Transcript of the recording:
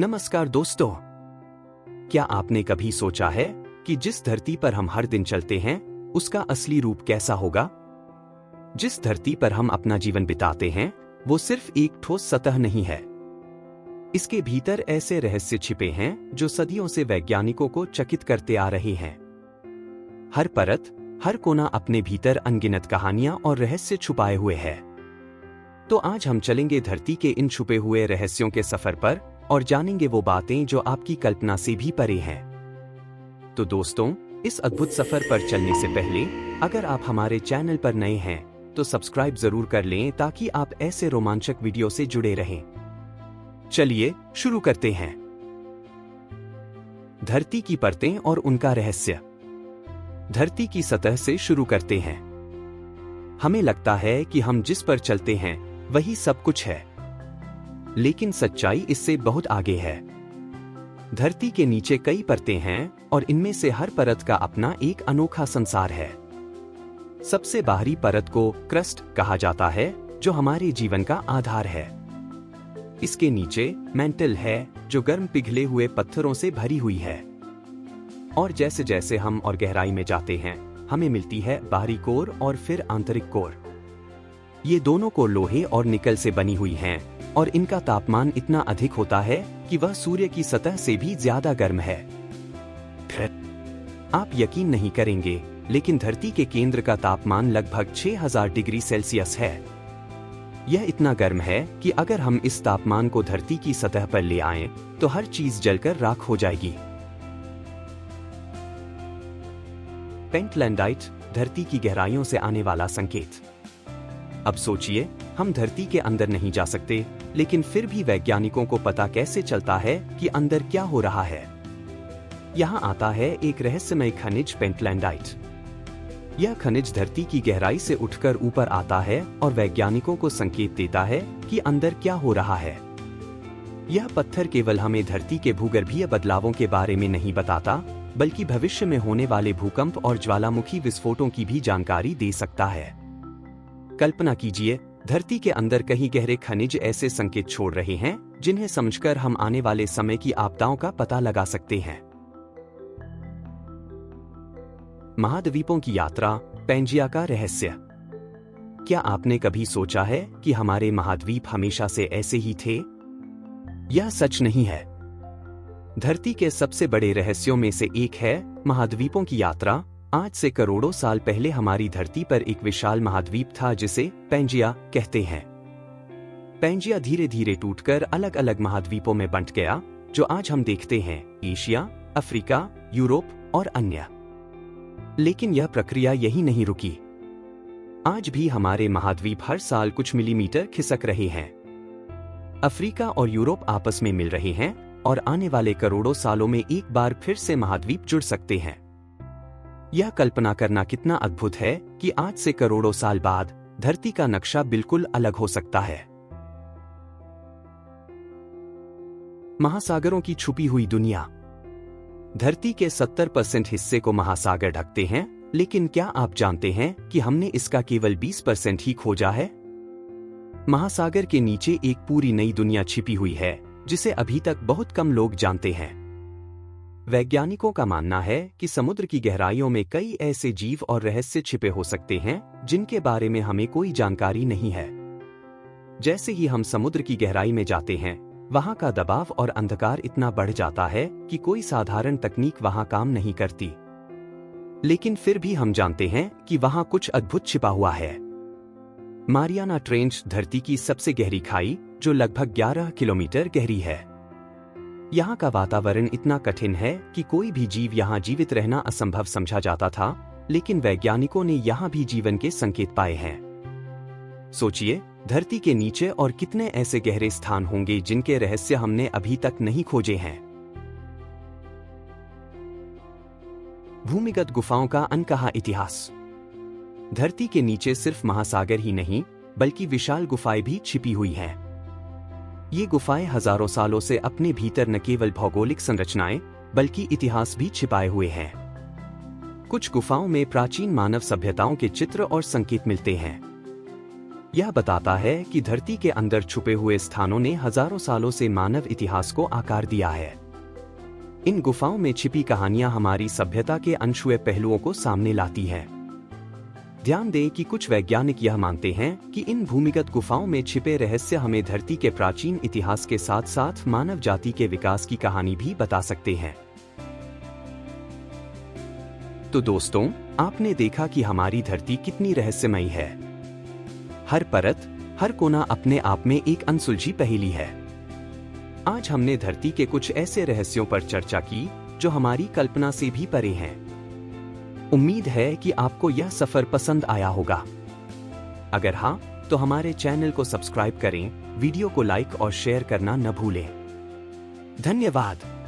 नमस्कार दोस्तों। क्या आपने कभी सोचा है कि जिस धरती पर हम हर दिन चलते हैं उसका असली रूप कैसा होगा? जिस धरती पर हम अपना जीवन बिताते हैं वो सिर्फ एक ठोस सतह नहीं है। इसके भीतर ऐसे रहस्य छिपे हैं जो सदियों से वैज्ञानिकों को चकित करते आ रहे हैं। हर परत, हर कोना अपने भीतर अनगिनत कहानियां और रहस्य छुपाए हुए है। तो आज हम चलेंगे धरती के इन छुपे हुए रहस्यों के सफर पर और जानेंगे वो बातें जो आपकी कल्पना से भी परे हैं। तो दोस्तों, इस अद्भुत सफर पर चलने से पहले अगर आप हमारे चैनल पर नए हैं तो सब्सक्राइब जरूर कर लें ताकि आप ऐसे रोमांचक वीडियो से जुड़े रहें। चलिए शुरू करते हैं। धरती की परतें और उनका रहस्य। धरती की सतह से शुरू करते हैं। हमें लगता है कि हम जिस पर चलते हैं वही सब कुछ है, लेकिन सच्चाई इससे बहुत आगे है। धरती के नीचे कई परतें हैं और इनमें से हर परत का अपना एक अनोखा संसार है। सबसे बाहरी परत को क्रस्ट कहा जाता है, जो हमारे जीवन का आधार है। इसके नीचे मैंटल है, जो गर्म पिघले हुए पत्थरों से भरी हुई है। और जैसे जैसे हम और गहराई में जाते हैं हमें मिलती है बाहरी कोर और फिर आंतरिक कोर। ये दोनों कोर लोहे और निकल से बनी हुई हैं और इनका तापमान इतना अधिक होता है कि वह सूर्य की सतह से भी ज्यादा गर्म है। आप यकीन नहीं करेंगे, लेकिन धरती के केंद्र का तापमान लगभग 6000 डिग्री सेल्सियस है। यह इतना गर्म है कि अगर हम इस तापमान को धरती की सतह पर ले आएं, तो हर चीज जलकर राख हो जाएगी। पेंटलैंडाइट, धरती की गहराइयों से आने वाला संकेत। अब सोचिए, हम धरती के अंदर नहीं जा सकते, लेकिन फिर भी वैज्ञानिकों को पता कैसे चलता है कि अंदर क्या हो रहा है। यहाँ आता है एक रहस्यमय खनिज पेंटलैंडाइट। यह खनिज धरती की गहराई से उठकर ऊपर आता है और वैज्ञानिकों को संकेत देता है कि अंदर क्या हो रहा है। यह पत्थर केवल हमें धरती के भूगर्भीय बदलावों के बारे में नहीं बताता, बल्कि भविष्य में होने वाले भूकंप और ज्वालामुखी विस्फोटों की भी जानकारी दे सकता है। कल्पना कीजिए, धरती के अंदर कहीं गहरे खनिज ऐसे संकेत छोड़ रहे हैं जिन्हें समझकर हम आने वाले समय की आपदाओं का पता लगा सकते हैं। महाद्वीपों की यात्रा, पैंजिया का रहस्य। क्या आपने कभी सोचा है कि हमारे महाद्वीप हमेशा से ऐसे ही थे? यह सच नहीं है। धरती के सबसे बड़े रहस्यों में से एक है महाद्वीपों की यात्रा। आज से करोड़ों साल पहले हमारी धरती पर एक विशाल महाद्वीप था जिसे पैंजिया कहते हैं। पैंजिया धीरे धीरे टूटकर अलग अलग महाद्वीपों में बंट गया, जो आज हम देखते हैं, एशिया, अफ्रीका, यूरोप और अन्य। लेकिन यह प्रक्रिया यही नहीं रुकी। आज भी हमारे महाद्वीप हर साल कुछ मिलीमीटर खिसक रहे हैं। अफ्रीका और यूरोप आपस में मिल रहे हैं और आने वाले करोड़ों सालों में एक बार फिर से महाद्वीप जुड़ सकते हैं। यह कल्पना करना कितना अद्भुत है कि आज से करोड़ों साल बाद धरती का नक्शा बिल्कुल अलग हो सकता है। महासागरों की छुपी हुई दुनिया। धरती के 70% हिस्से को महासागर ढकते हैं, लेकिन क्या आप जानते हैं कि हमने इसका केवल 20% ही खोजा है? महासागर के नीचे एक पूरी नई दुनिया छिपी हुई है जिसे अभी तक बहुत कम लोग जानते हैं। वैज्ञानिकों का मानना है कि समुद्र की गहराइयों में कई ऐसे जीव और रहस्य छिपे हो सकते हैं जिनके बारे में हमें कोई जानकारी नहीं है। जैसे ही हम समुद्र की गहराई में जाते हैं, वहां का दबाव और अंधकार इतना बढ़ जाता है कि कोई साधारण तकनीक वहां काम नहीं करती। लेकिन फिर भी हम जानते हैं कि वहां कुछ अद्भुत छिपा हुआ है। मारियाना ट्रेंच, धरती की सबसे गहरी खाई, जो लगभग 11 किलोमीटर गहरी है। यहाँ का वातावरण इतना कठिन है कि कोई भी जीव यहाँ जीवित रहना असंभव समझा जाता था, लेकिन वैज्ञानिकों ने यहाँ भी जीवन के संकेत पाए हैं। सोचिए, धरती के नीचे और कितने ऐसे गहरे स्थान होंगे जिनके रहस्य हमने अभी तक नहीं खोजे हैं। भूमिगत गुफाओं का अनकहा इतिहास। धरती के नीचे सिर्फ महासागर ही नहीं, बल्कि विशाल गुफाएं भी छिपी हुई हैं। ये गुफाएं हजारों सालों से अपने भीतर न केवल भौगोलिक संरचनाएं बल्कि इतिहास भी छिपाए हुए हैं। कुछ गुफाओं में प्राचीन मानव सभ्यताओं के चित्र और संकेत मिलते हैं। यह बताता है कि धरती के अंदर छुपे हुए स्थानों ने हजारों सालों से मानव इतिहास को आकार दिया है। इन गुफाओं में छिपी कहानियां हमारी सभ्यता के अनछुए पहलुओं को सामने लाती है। ध्यान दें कि कुछ वैज्ञानिक यह मानते हैं कि इन भूमिगत गुफाओं में छिपे रहस्य हमें धरती के प्राचीन इतिहास के साथ साथ मानव जाति के विकास की कहानी भी बता सकते हैं। तो दोस्तों, आपने देखा कि हमारी धरती कितनी रहस्यमयी है। हर परत, हर कोना अपने आप में एक अनसुलझी पहेली है। आज हमने धरती के कुछ ऐसे रहस्यों पर चर्चा की जो हमारी कल्पना से भी परे हैं। उम्मीद है कि आपको यह सफर पसंद आया होगा। अगर हाँ, तो हमारे चैनल को सब्सक्राइब करें, वीडियो को लाइक और शेयर करना न भूलें। धन्यवाद।